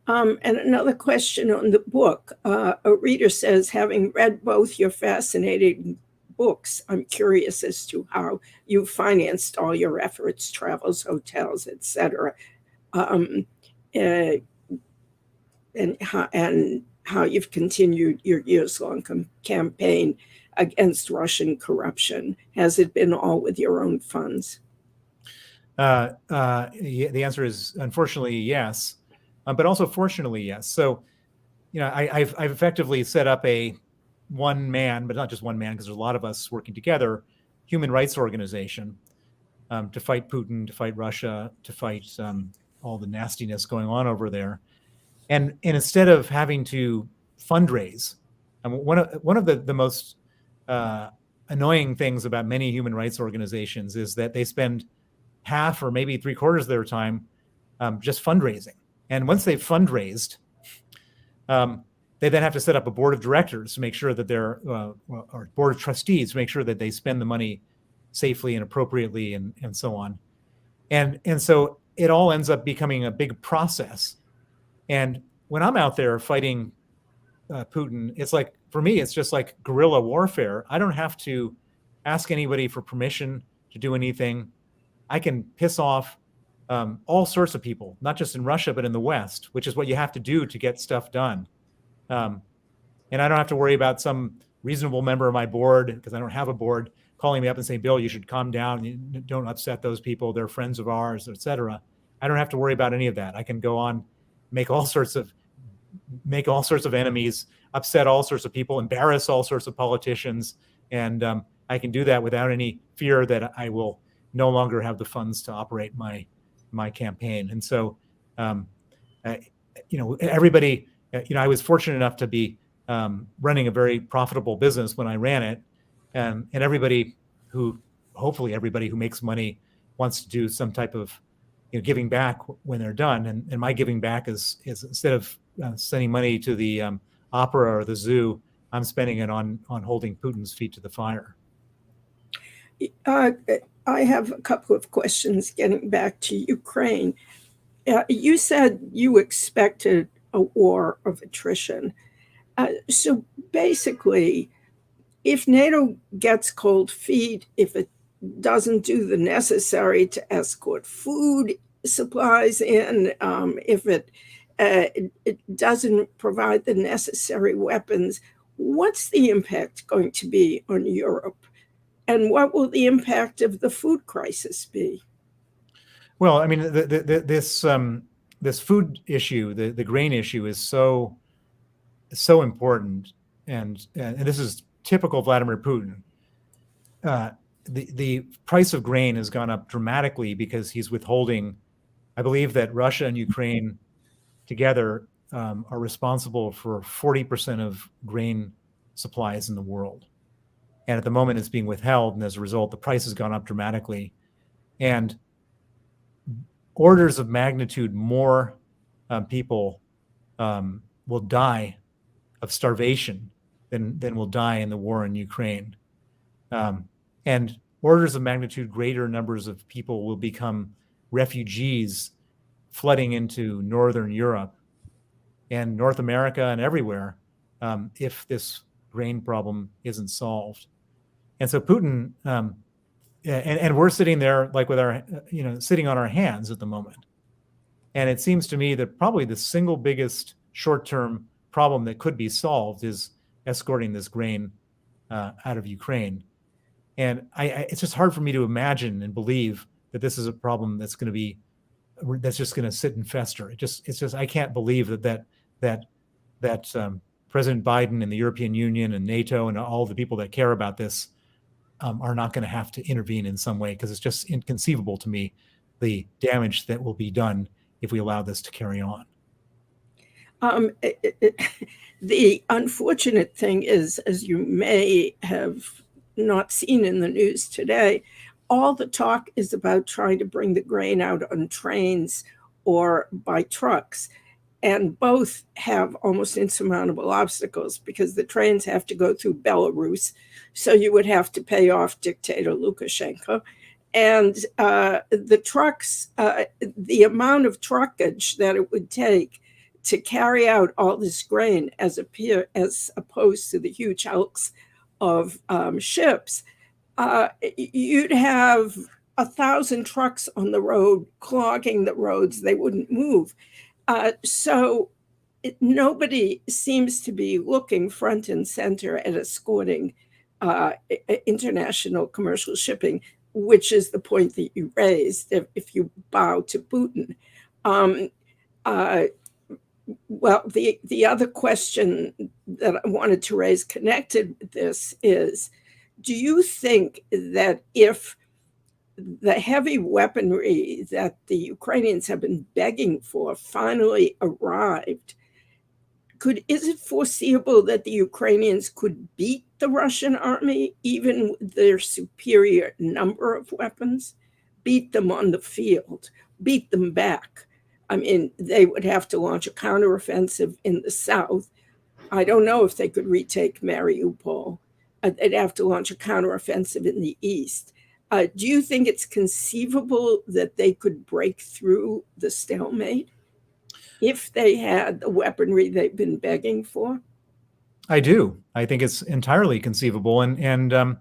And another question on the book. A reader says, having read both your fascinating books, I'm curious as to how you financed all your efforts, travels, hotels, etc., and how you've continued your years-long campaign against Russian corruption. Has it been all with your own funds? The answer is unfortunately yes, but also fortunately yes. So, I've effectively set up a one man, but not just one man, because there's a lot of us working together, human rights organization to fight Putin, to fight Russia, to fight all the nastiness going on over there. And instead of having to fundraise, one of the most annoying things about many human rights organizations is that they spend half or maybe 3/4 of their time just fundraising. And once they've fundraised, they then have to set up a board of directors to make sure that or board of trustees to make sure that they spend the money safely and appropriately and so on. And so it all ends up becoming a big process. And when I'm out there fighting Putin, it's like, for me, it's just like guerrilla warfare. I don't have to ask anybody for permission to do anything. I can piss off all sorts of people, not just in Russia, but in the West, which is what you have to do to get stuff done. And I don't have to worry about some reasonable member of my board, because I don't have a board, calling me up and saying, Bill, you should calm down. You don't upset those people. They're friends of ours, etc. I don't have to worry about any of that. I can go on, make all sorts of enemies, upset all sorts of people, embarrass all sorts of politicians. And I can do that without any fear that I will no longer have the funds to operate my campaign. And so, everybody, I was fortunate enough to be running a very profitable business when I ran it. And hopefully everybody who makes money wants to do some type of giving back when they're done. And my giving back is instead of sending money to the opera or the zoo, I'm spending it on holding Putin's feet to the fire. I have a couple of questions getting back to Ukraine. You said you expected a war of attrition. So basically, if NATO gets cold feet, if it doesn't do the necessary to escort food supplies in, if it doesn't provide the necessary weapons, what's the impact going to be on Europe? And what will the impact of the food crisis be? Well, I mean, this food issue, the grain issue, is so important, and this is typical Vladimir Putin. The price of grain has gone up dramatically because he's withholding. I believe that Russia and Ukraine together are responsible for 40% of grain supplies in the world. And at the moment, it's being withheld. And as a result, the price has gone up dramatically. And orders of magnitude more people will die of starvation than will die in the war in Ukraine. And orders of magnitude greater numbers of people will become refugees flooding into Northern Europe and North America and everywhere if this grain problem isn't solved. And so Putin, and we're sitting there like with our, sitting on our hands at the moment. And it seems to me that probably the single biggest short-term problem that could be solved is escorting this grain out of Ukraine. And it's just hard for me to imagine and believe that this is a problem that's just going to sit and fester. It's just I can't believe that President Biden and the European Union and NATO and all the people that care about this are not going to have to intervene in some way, because it's just inconceivable to me the damage that will be done if we allow this to carry on. The unfortunate thing is, as you may have not seen in the news today, all the talk is about trying to bring the grain out on trains or by trucks. And both have almost insurmountable obstacles because the trains have to go through Belarus. So you would have to pay off dictator Lukashenko. And the trucks, the amount of truckage that it would take to carry out all this grain as opposed to the huge hulks of ships, you'd have 1,000 trucks on the road clogging the roads. They wouldn't move. So nobody seems to be looking front and center at escorting international commercial shipping, which is the point that you raised, if you bow to Putin. Well, the other question that I wanted to raise connected with this is, do you think that if the heavy weaponry that the Ukrainians have been begging for finally arrived, is it foreseeable that the Ukrainians could beat the Russian army, even with their superior number of weapons, beat them on the field, beat them back? I mean, they would have to launch a counteroffensive in the south. I don't know if they could retake Mariupol. They'd have to launch a counteroffensive in the east. Do you think it's conceivable that they could break through the stalemate if they had the weaponry they've been begging for? I do. I think it's entirely conceivable, and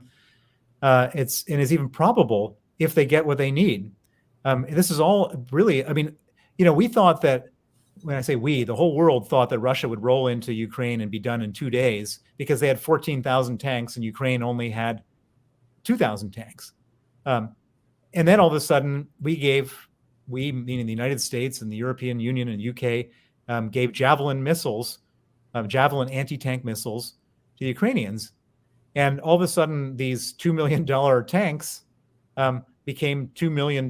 it's even probable if they get what they need. This is all really. I mean, we thought that, when I say we, the whole world thought that Russia would roll into Ukraine and be done in 2 days because they had 14,000 tanks and Ukraine only had 2,000 tanks. And then all of a sudden, we, meaning the United States and the European Union and UK, gave Javelin missiles, Javelin anti-tank missiles to the Ukrainians. And all of a sudden, these $2 million tanks became $2 million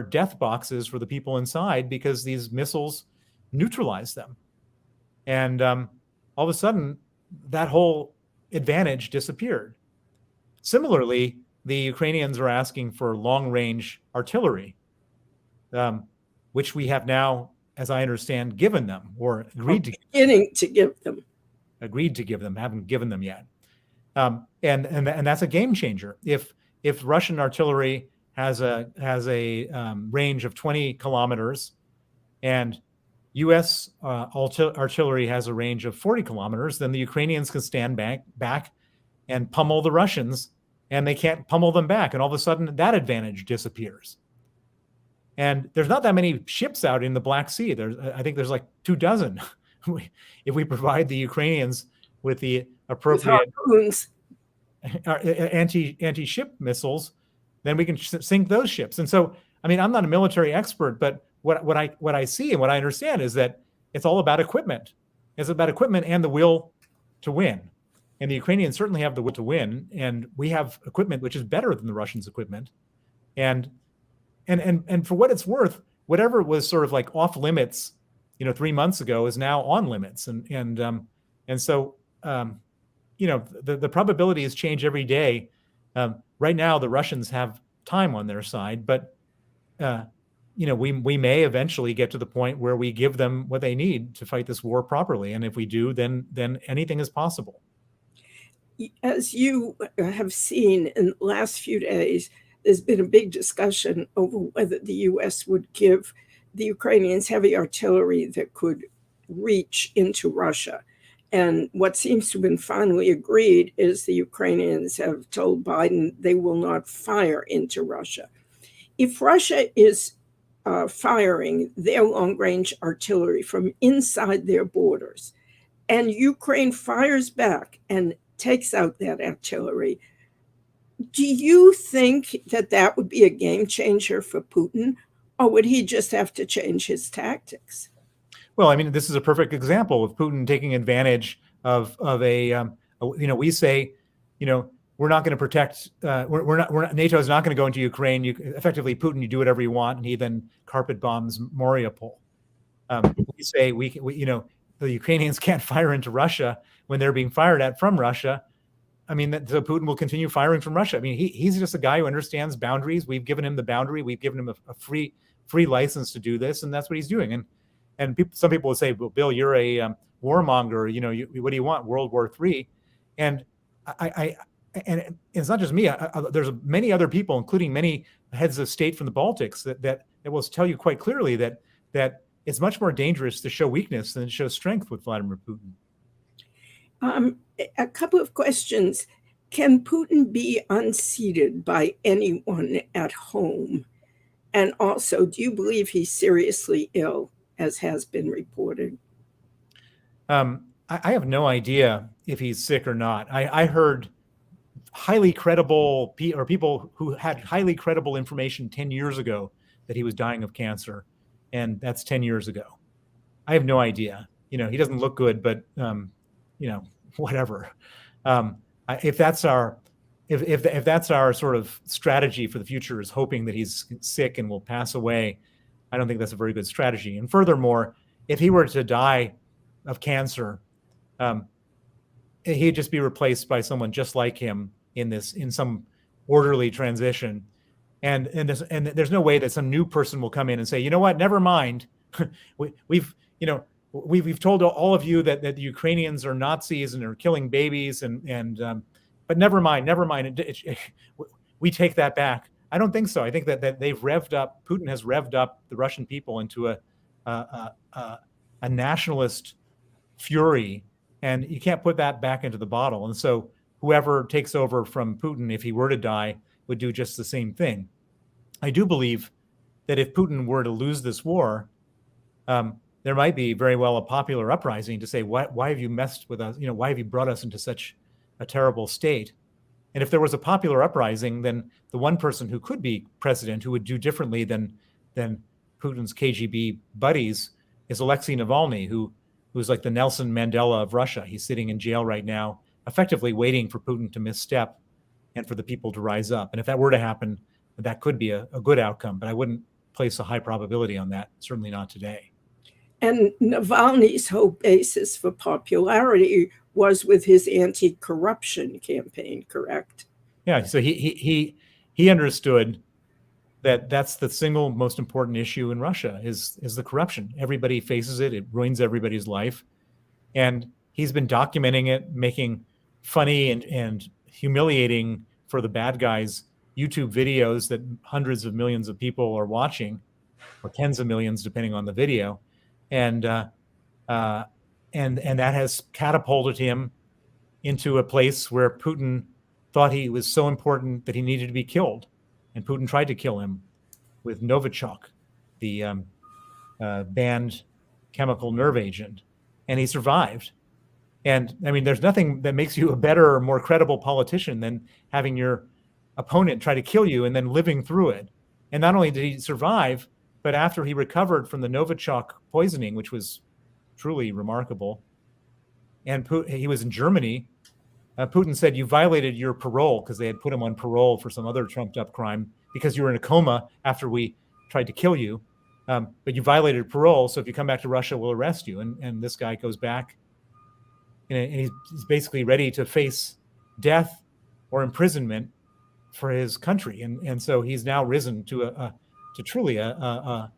death boxes for the people inside because these missiles neutralized them. And all of a sudden, that whole advantage disappeared. Similarly, the Ukrainians are asking for long-range artillery, which we have now, as I understand, given them or agreed to give them. Agreed to give them, haven't given them yet. And that's a game changer. If Russian artillery has a range of 20 kilometers, and U.S. Artillery has a range of 40 kilometers, then the Ukrainians can stand back and pummel the Russians, and they can't pummel them back. And all of a sudden, that advantage disappears. And there's not that many ships out in the Black Sea. I think there's like 24. If we provide the Ukrainians with the appropriate anti-ship missiles, then we can sink those ships. And so, I mean, I'm not a military expert, but what I see and what I understand is that it's all about equipment. It's about equipment and the will to win. And the Ukrainians certainly have the will to win, and we have equipment which is better than the Russians' equipment. And for what it's worth, whatever was sort of like off limits, 3 months ago, is now on limits. And so the probabilities change every day. Right now, the Russians have time on their side, but we may eventually get to the point where we give them what they need to fight this war properly. And if we do, then anything is possible. As you have seen in the last few days, there's been a big discussion over whether the U.S. would give the Ukrainians heavy artillery that could reach into Russia. And what seems to have been finally agreed is the Ukrainians have told Biden they will not fire into Russia. If Russia is firing their long-range artillery from inside their borders, and Ukraine fires back and takes out that artillery, do you think that would be a game changer for Putin, or would he just have to change his tactics? Well, I mean, this is a perfect example of Putin taking advantage of we say, we're not going to protect, NATO is not going to go into Ukraine. Effectively, Putin, you do whatever you want, and he then carpet bombs Mariupol. We say the Ukrainians can't fire into Russia when they're being fired at from Russia. I mean, so Putin will continue firing from Russia. I mean, he's just a guy who understands boundaries. We've given him the boundary. We've given him a free license to do this, and that's what he's doing. And some people would say, well, Bill, you're a warmonger. What do you want? World War III? And and it's not just me. There's many other people, including many heads of state from the Baltics, that will tell you quite clearly that it's much more dangerous to show weakness than to show strength with Vladimir Putin. A couple of questions. Can Putin be unseated by anyone at home? And also, do you believe he's seriously ill, as has been reported? I have no idea if he's sick or not. I heard highly credible people who had highly credible information 10 years ago that he was dying of cancer. And that's 10 years ago. I have no idea. He doesn't look good, but whatever. If that's our sort of strategy for the future, is hoping that he's sick and will pass away, I don't think that's a very good strategy. And furthermore, if he were to die of cancer, he'd just be replaced by someone just like him in some orderly transition. And there's no way that some new person will come in and say, you know what, never mind. We've told all of you that the Ukrainians are Nazis and are killing babies, but never mind. We take that back. I don't think so. I think that Putin has revved up the Russian people into a nationalist fury, and you can't put that back into the bottle. And so whoever takes over from Putin, if he were to die, would do just the same thing. I do believe that if Putin were to lose this war, there might be very well a popular uprising to say, why have you messed with us? Why have you brought us into such a terrible state? And if there was a popular uprising, then the one person who could be president, who would do differently than Putin's KGB buddies, is Alexei Navalny, who's like the Nelson Mandela of Russia. He's sitting in jail right now, effectively waiting for Putin to misstep and for the people to rise up. And if that were to happen, that could be a good outcome, but I wouldn't place a high probability on that, certainly not today. And Navalny's whole basis for popularity was with his anti-corruption campaign, correct? Yeah, so he understood that that's the single most important issue in Russia is the corruption. Everybody faces it. It ruins everybody's life. And he's been documenting it, making funny and humiliating for the bad guys YouTube videos that hundreds of millions of people are watching, or tens of millions, depending on the video, and that has catapulted him into a place where Putin thought he was so important that he needed to be killed, and Putin tried to kill him with Novichok, the banned chemical nerve agent, and he survived. And I mean, there's nothing that makes you a better or more credible politician than having your opponent try to kill you and then living through it. And not only did he survive, but after he recovered from the Novichok poisoning, which was truly remarkable, and he was in Germany, Putin said, you violated your parole, because they had put him on parole for some other trumped up crime because you were in a coma after we tried to kill you. But you violated parole, so if you come back to Russia, we'll arrest you. And this guy goes back, and he's basically ready to face death or imprisonment for his country. And so he's now risen to truly a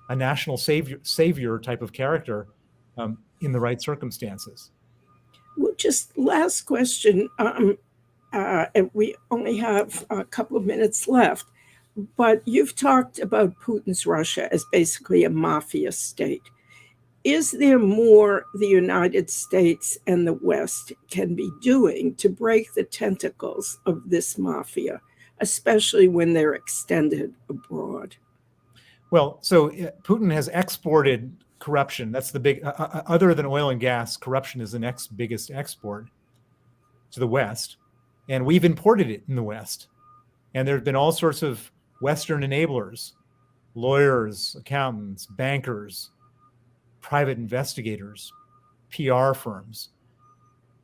national savior type of character in the right circumstances. Well, just last question, and we only have a couple of minutes left, but you've talked about Putin's Russia as basically a mafia state. Is there more the United States and the West can be doing to break the tentacles of this mafia, especially when they're extended abroad? Well, so Putin has exported corruption. That's the big, other than oil and gas, corruption is the next biggest export to the West. And we've imported it in the West. And there have been all sorts of Western enablers, lawyers, accountants, bankers, private investigators, PR firms.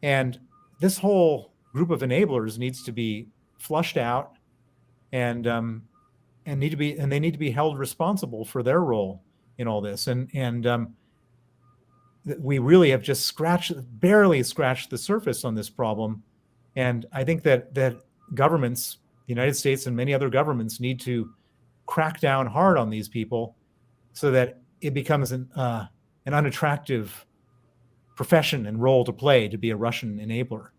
And this whole group of enablers needs to be flushed out and they need to be held responsible for their role in all this. And we really have just barely scratched the surface on this problem. And I think that governments, the United States and many other governments, need to crack down hard on these people so that it becomes an unattractive profession and role to play to be a Russian enabler.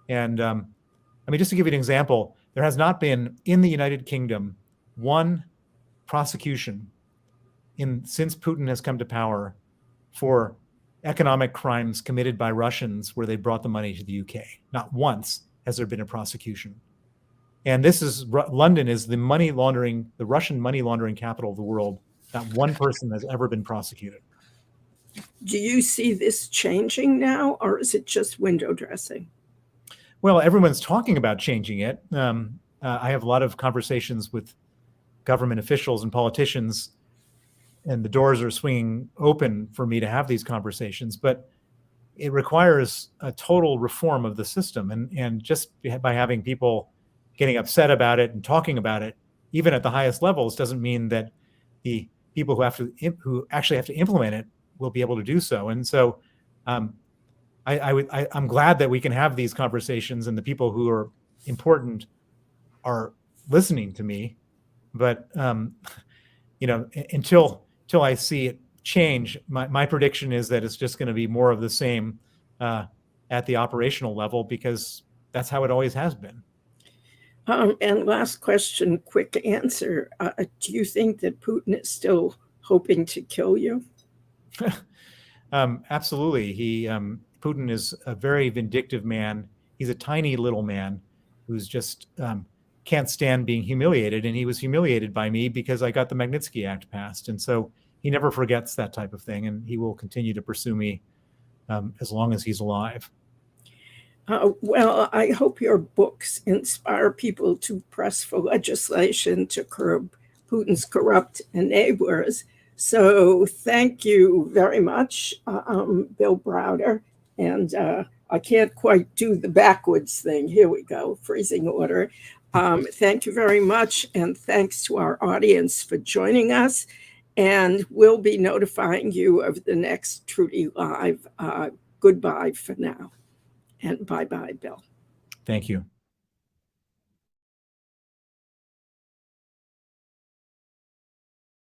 And I mean, just to give you an example, there has not been in the United Kingdom one prosecution since Putin has come to power for economic crimes committed by Russians where they brought the money to the UK. Not once has there been a prosecution. And London is the Russian money laundering capital of the world. Not one person has ever been prosecuted. Do you see this changing now, or is it just window dressing? Well, everyone's talking about changing it. I have a lot of conversations with government officials and politicians, and the doors are swinging open for me to have these conversations, but it requires a total reform of the system. And just by having people getting upset about it and talking about it, even at the highest levels, doesn't mean that the people who actually have to implement it will be able to do so. And so I'm glad that we can have these conversations and the people who are important are listening to me. But until I see it change, my prediction is that it's just going to be more of the same at the operational level, because that's how it always has been. And last question, quick answer. Do you think that Putin is still hoping to kill you? Absolutely. Putin is a very vindictive man. He's a tiny little man who's just can't stand being humiliated. And he was humiliated by me because I got the Magnitsky Act passed. And so he never forgets that type of thing. And he will continue to pursue me as long as he's alive. Well, I hope your books inspire people to press for legislation to curb Putin's corrupt enablers. So thank you very much, Bill Browder. And I can't quite do the backwards thing. Here we go, freezing order. Thank you very much. And thanks to our audience for joining us. And we'll be notifying you of the next Trudy Live. Goodbye for now. And bye-bye, Bill. Thank you.